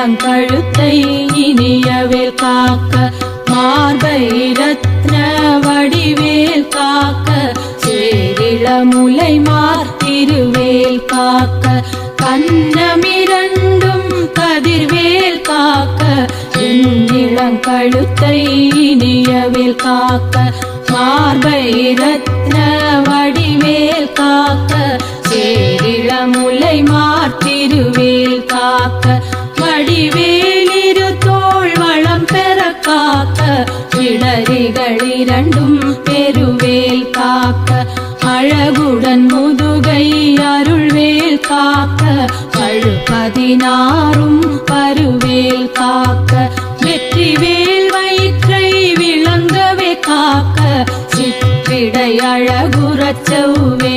இளங்கழுத்தை இனியவேல் காக்க மார்பை ரத்ன வடிவேல் காக்க சேரிளமுலை மார்த்திருவேல் காக்க கன்னமிரண்டும் கதிர்வேல் காக்க இளங்கழுத்தை இனியவேல் காக்க மார்பை ரத்ன வடிவேல் காக்க சேரிளமுலை மார்த்திருவேல் காக்க வடிவேலிரு தோள் வளம் பெற காக்க இடரிகள் இரண்டும் பெருவேல் காக்க அழகுடன் முதுகை அருள்வேல் காக்க பழுப்பதினாரும் பருவேல் காக்க வெற்றிவேல் வயிற்றை விளங்கவே காக்க சிற்றிடை அழகுறச் செவ்வேல்